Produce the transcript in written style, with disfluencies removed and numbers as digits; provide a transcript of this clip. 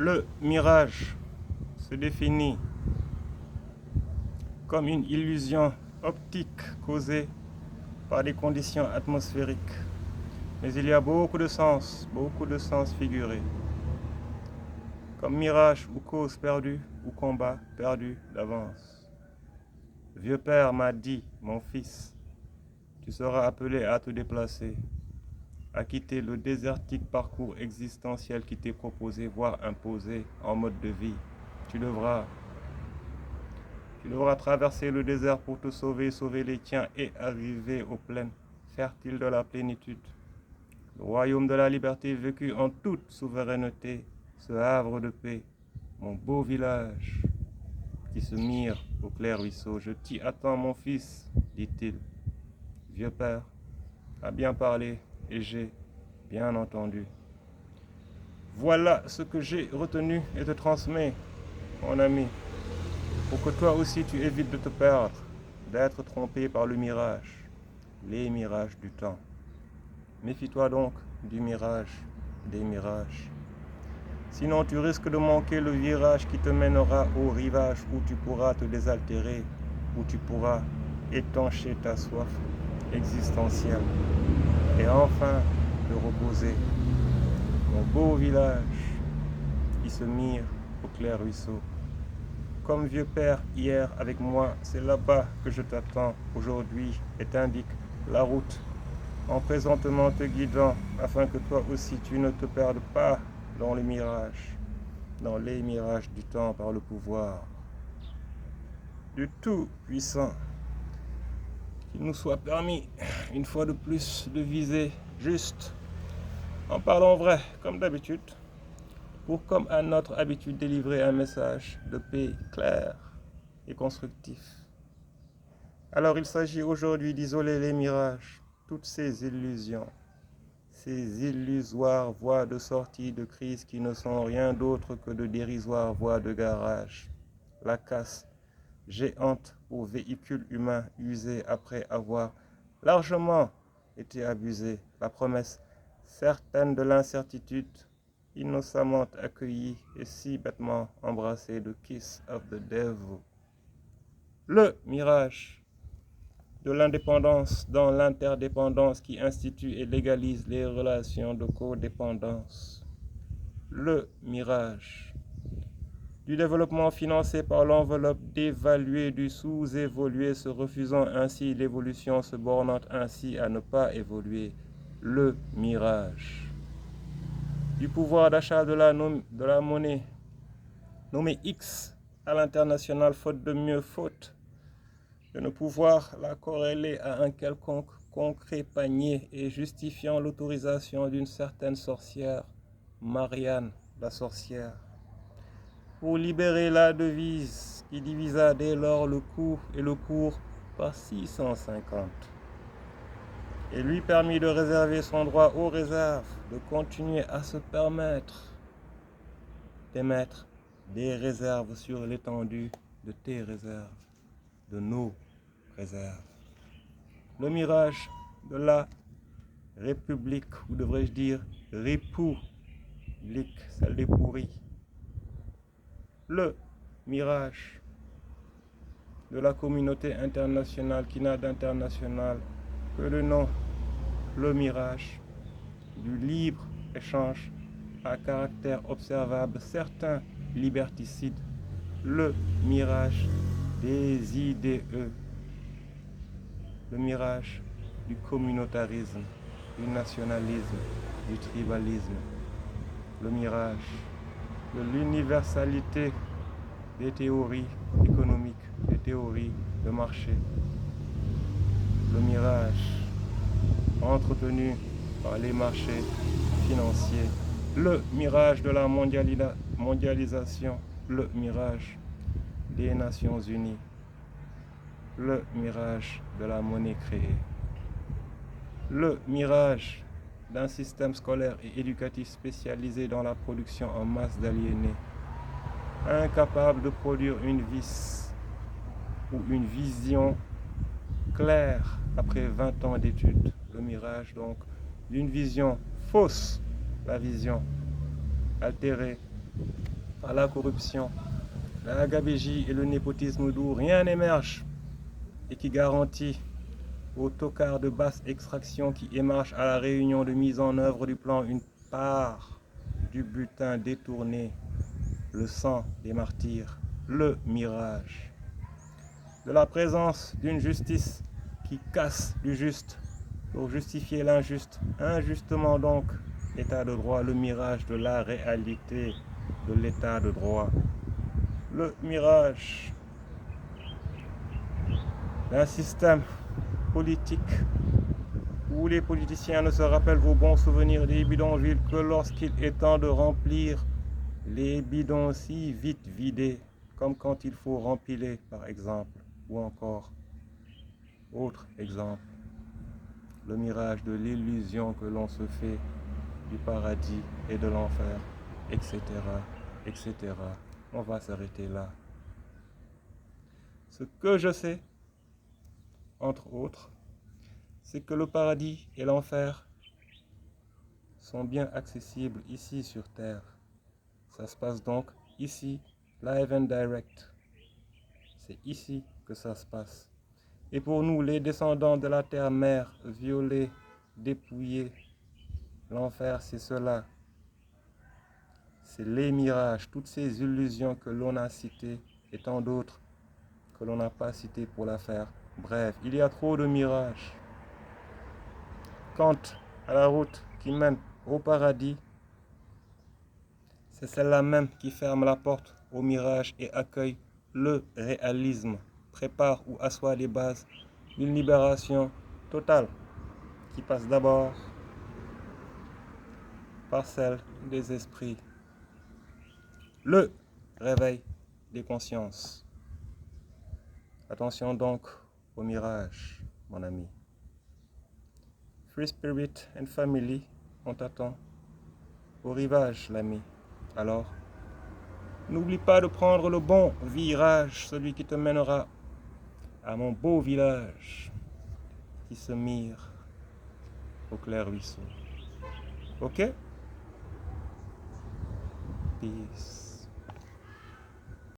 Le mirage se définit comme une illusion optique causée par des conditions atmosphériques. Mais il y a beaucoup de sens figurés, comme mirage ou cause perdue ou combat perdu d'avance. Vieux père m'a dit, mon fils, tu seras appelé à te déplacer, à quitter le désertique parcours existentiel qui t'est proposé, voire imposé en mode de vie. Tu devras traverser le désert pour te sauver, sauver les tiens et arriver aux plaines fertiles de la plénitude. Le royaume de la liberté vécu en toute souveraineté, ce havre de paix, mon beau village qui se mire au clair ruisseau. Je t'y attends, mon fils, dit-il. Vieux père a bien parlé et j'ai bien entendu. Voilà ce que j'ai retenu et te transmets, mon ami, pour que toi aussi tu évites de te perdre, d'être trompé par le mirage, les mirages du temps. Méfie-toi donc du mirage, des mirages. Sinon tu risques de manquer le virage qui te mènera au rivage où tu pourras te désaltérer, où tu pourras étancher ta soif existentielle et enfin te reposer. Mon beau village qui se mire au clair ruisseau. Comme vieux père hier avec moi, c'est là-bas que je t'attends aujourd'hui et t'indique la route en présentement te guidant afin que toi aussi tu ne te perdes pas dans les mirages du temps par le pouvoir du Tout-Puissant. Qu'il nous soit permis, une fois de plus, de viser juste, en parlant vrai, comme d'habitude, pour, comme à notre habitude, délivrer un message de paix clair et constructif. Alors il s'agit aujourd'hui d'isoler les mirages, toutes ces illusions, ces illusoires voies de sortie de crise qui ne sont rien d'autre que de dérisoires voies de garage. La casse géante aux véhicules humains usés après avoir largement été abusés. La promesse certaine de l'incertitude, innocemment accueillie et si bêtement embrassée de Kiss of the Devil. Le mirage de l'indépendance dans l'interdépendance qui institue et légalise les relations de codépendance. Le mirage du développement financé par l'enveloppe dévaluée du sous-évolué, se refusant ainsi l'évolution, se bornant ainsi à ne pas évoluer. Le mirage du pouvoir d'achat de la monnaie nommée X à l'international, faute de mieux, faute de ne pouvoir la corréler à un quelconque concret panier et justifiant l'autorisation d'une certaine sorcière, Marianne la sorcière, pour libérer la devise qui divisa dès lors le coût et le cours par 650 et lui permit de réserver son droit aux réserves, de continuer à se permettre d'émettre des réserves sur l'étendue de tes réserves, de nos réserves. Le mirage de la République, ou devrais-je dire République, celle des pourris. Le mirage de la communauté internationale qui n'a d'international que le nom. Le mirage du libre échange à caractère observable, certains liberticides. Le mirage des IDE. Le mirage du communautarisme, du nationalisme, du tribalisme. Le mirage de l'universalité des théories économiques, des théories de marché. Le mirage entretenu par les marchés financiers. Le mirage de la mondialisation. Le mirage des Nations Unies. Le mirage de la monnaie créée. Le mirage d'un système scolaire et éducatif spécialisé dans la production en masse d'aliénés, incapable de produire une vis ou une vision claire après 20 ans d'études. Le mirage donc d'une vision fausse, la vision altérée par la corruption, la gabégie et le népotisme d'où rien n'émerge et qui garantit aux tocards de basse extraction qui émargent à la réunion de mise en œuvre du plan une part du butin détourné, le sang des martyrs, le mirage, de la présence d'une justice qui casse du juste pour justifier l'injuste, injustement donc, état de droit, le mirage de la réalité de l'état de droit, le mirage d'un système politique où les politiciens ne se rappellent au bon souvenir des bidonvilles que lorsqu'il est temps de remplir les bidons si vite vidés, comme quand il faut rempiler par exemple, ou encore, autre exemple, le mirage de l'illusion que l'on se fait du paradis et de l'enfer, etc., etc. On va s'arrêter là. Ce que je sais, entre autres, c'est que le paradis et l'enfer sont bien accessibles ici sur Terre. Ça se passe donc ici, live and direct. C'est ici que ça se passe. Et pour nous, les descendants de la terre-mère, violés, dépouillés, l'enfer, c'est cela. C'est les mirages, toutes ces illusions que l'on a citées et tant d'autres que l'on n'a pas citées pour la faire. Bref, il y a trop de mirages. Quant à la route qui mène au paradis, c'est celle-là même qui ferme la porte au mirage et accueille le réalisme, prépare ou assoit les bases d'une libération totale qui passe d'abord par celle des esprits. Le réveil des consciences. Attention donc au mirage, mon ami. Free Spirit and Family, on t'attend au rivage, l'ami. Alors, n'oublie pas de prendre le bon virage, celui qui te mènera à mon beau village qui se mire au clair ruisseau. Ok? Peace.